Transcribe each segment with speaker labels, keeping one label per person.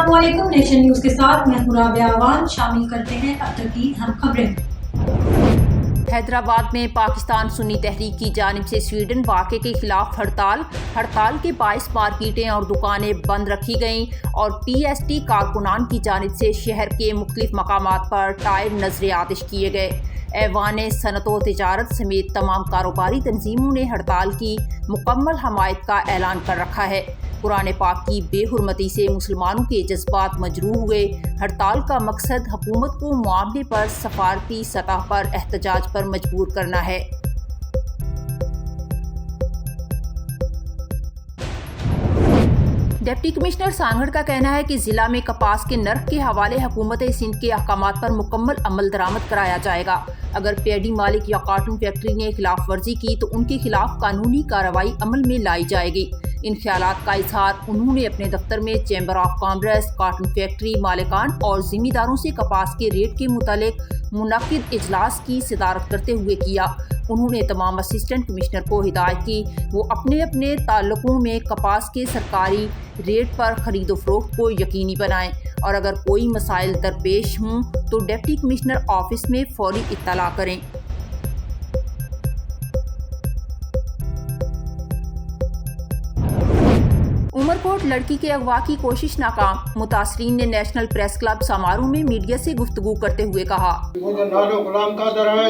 Speaker 1: अस्सलामुअलैकुम। Nation news के साथ मैं हूं राबिया अवान। शामिल करते हैं अब तक की अहम खबरें।
Speaker 2: हैदराबाद में पाकिस्तान सुन्नी तहरीक की जानिब से स्वीडन वाक़े के खिलाफ हड़ताल के बाइस मार्केटें और दुकानें बंद रखी गईं और पीएसटी कारकुनान की जानिब से शहर के मुख्तलिफ मकामात पर टायर नजर आतिश किए गए। ऐवान सनत व तिजारत समेत तमाम कारोबारी तंजीमों ने हड़ताल की मुकम्मल हमायत का ऐलान कर रखा है। कुरान पाक की बेहुरमती से मुसलमानों के जज्बात मजरूह हुए। हड़ताल का मकसद हुकूमत को मामले पर सफारती सतह पर एहतजाज पर मजबूर करना है। डिप्टी कमिश्नर सांगड़ का कहना है कि जिला में कपास के नर्क के हवाले हुकूमत सिंध के अहकामात पर मुकम्मल अमल दरामद कराया जाएगा। अगर पैडी मालिक या कॉटन फैक्ट्री ने खिलाफ वर्जी की तो उनके खिलाफ कानूनी कार्रवाई अमल में लाई जाएगी। इन ख्यालात का इजहार उन्होंने अपने दफ्तर में chamber of commerce, cotton factory मालिकान और जिम्मेदारों से कपास के रेट के मुतालिक मुनक्किद इजलास की सदारत करते हुए किया। उन्होंने तमाम असिस्टेंट कमिश्नर को हिदायत की वो अपने अपने ताल्लुकों में कपास के सरकारी रेट पर खरीदो फरोख्त को यकीनी बनाएं और अगर कोई मसाइल दरपेश हों तो डिप्टी कमिश्नर ऑफिस में फौरी इत्तला करें। उमरकोट लड़की के अगवा की कोशिश नाकाम। मुतासरीन ने नेशनल प्रेस क्लब समारोह में मीडिया से गुफ्तगू करते हुए कहा,
Speaker 3: मुझे नालो गुलाम कादर है।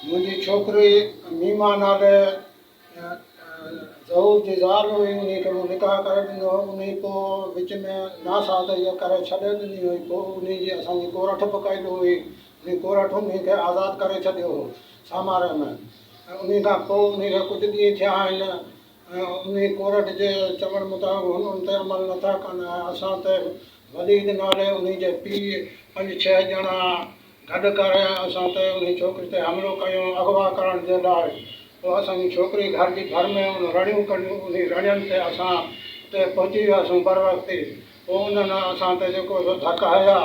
Speaker 3: मुझी छोकरी मीमा नाले ज़हूर जी ज़ाल हुई, उन्हीं खे निकाह करे ॾिनो। उन्हीं पोइ विच में नासाद करे छॾे ॾिनी हुई। पोइ उन्हीं जी असांजी कोरठ पकाई हुई। उन्हीं कोरठ उन्हीं खे आज़ादु करे छॾियो हो सामारे में। उन्हीं खां पोइ उन्हीं खे कुझु ॾींहं थिया आहिनि। उन्हीं कोरठ जे चवण मुताबिक़ हुन ते अमल नथा कनि। असां ते वलीद नाले उन्हीं जे पीउ 5-6 ॼणा गॾु करे असां ते उन छोकिरी ते हमिलो कयो अगवा करण जे लाइ। पोइ असांजी छोकिरी घर जी घर में उन रड़ियूं कढियूं। उन रड़ियुनि ते असां उते पहुची वियासीं बर वक़्ति। पोइ उन्हनि असां ते जेको धक हया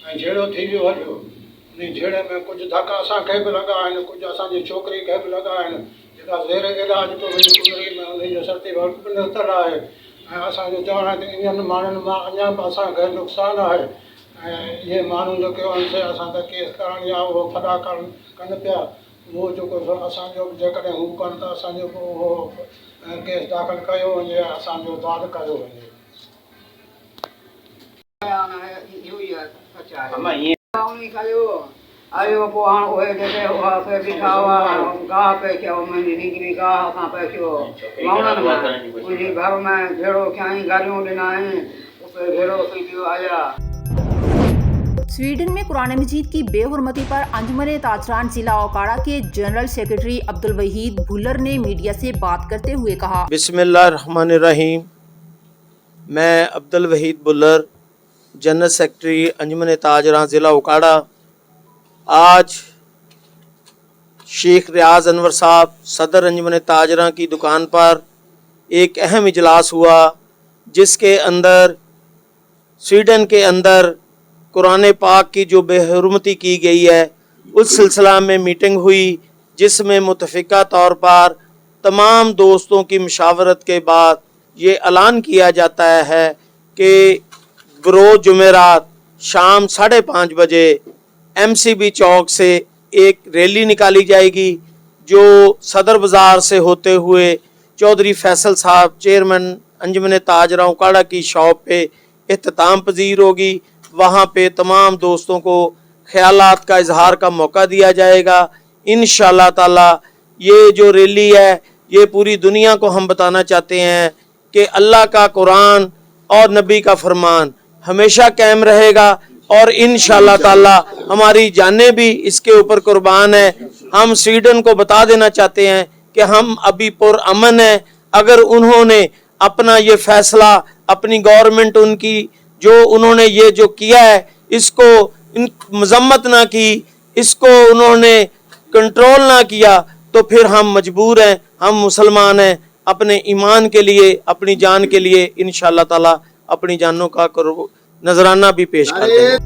Speaker 3: ऐं झेड़ो थी वियो हलियो। उन झेड़े में कुझु धक असांखे बि लॻा आहिनि, कुझु असांजी छोकिरी खे बि लॻा आहिनि जेका ज़ेर इलाज पियो वञे कुंडली में। उनजो सर्टिफिकेट बि निकितल आहे। ऐं असांजो चवणु आहे त इन्हनि माण्हुनि मां अञा बि असांखे नुक़सानु आहे। ऐं इहे माण्हू जेके आहिनि से असां त केस करण या उहो फॾा कनि पिया। उहो जेको असांजो जेकॾहिं हू कनि त असांजो पोइ उहो केस दाख़िल कयो वञे, असांजो दाद कयो वञे।
Speaker 4: आयो पोइ हाणे उहे जेके उहे बीठा हुआ गाह पे कयो। मुंहिंजी हिकिड़ी गाह खां पे कयो माण्हुनि में मुंहिंजे घर में झेड़ो कयईं, गालियूं ॾिनई, उते झेड़ो थी पियो आया।
Speaker 2: स्वीडन में कुरान मजीद की बेहुरमती पर अंजुमन ताजरान जिला ओकाड़ा के जनरल सेक्रेटरी अब्दुल वहीद भुल्लर ने मीडिया से बात करते हुए कहा,
Speaker 5: बिस्मिल्लाहिर्रहमानिर्रहीम। मैं अब्दुल वहीद भुल्लर, जनरल सेक्रेटरी अंजुमन ताजरान ज़िला ओकाड़ा, आज शेख रियाज अनवर साहब सदर अंजुमन ताजरान की दुकान पर एक अहम इजलास हुआ जिसके अंदर स्वीडन के अंदर कुरान पाक की जो बेहुरमती की गई है उस सिलसिला में मीटिंग हुई जिसमें मुतफ़िका तौर पर तमाम दोस्तों की मशावरत के बाद ये ऐलान किया जाता है कि बरोज़ जुमेरात शाम 5:30 बजे MCB चौक से एक रैली निकाली जाएगी जो सदर बाज़ार से होते हुए चौधरी फैसल साहब चेयरमैन अंजुमन ताजरान ओकाड़ा की शॉप पे इख्तिताम पजीर होगी। वहाँ पे तमाम दोस्तों को ख्यालात का इजहार का मौका दिया जाएगा। इंशाअल्लाह ताला ये जो रैली है ये पूरी दुनिया को हम बताना चाहते हैं कि अल्लाह का कुरान और नबी का फरमान हमेशा कायम रहेगा और इंशाअल्लाह ताला हमारी जानें भी इसके ऊपर कुर्बान है। हम स्वीडन को बता देना चाहते हैं कि हम अभी पुरअमन है। अगर उन्होंने अपना ये फैसला, अपनी गवर्नमेंट उनकी जो उन्होंने ये जो किया है इसको मजम्मत ना की, इसको उन्होंने कंट्रोल ना किया तो फिर हम मजबूर हैं, हम मुसलमान हैं, अपने ईमान के लिए, अपनी जान के लिए इंशाअल्लाह ताला अपनी जानों का नजराना भी पेश करते हैं।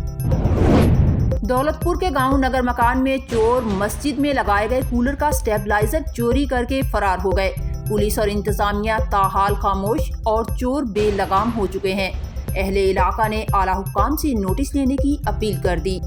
Speaker 2: दौलतपुर के गांव नगर मकान में चोर मस्जिद में लगाए गए कूलर का स्टेबलाइजर चोरी करके फरार हो गए। पुलिस और इंतजामिया ताहाल खामोश और चोर बेलगाम हो चुके हैं। अहले इलाका ने आला हुक्काम से नोटिस लेने की अपील कर दी।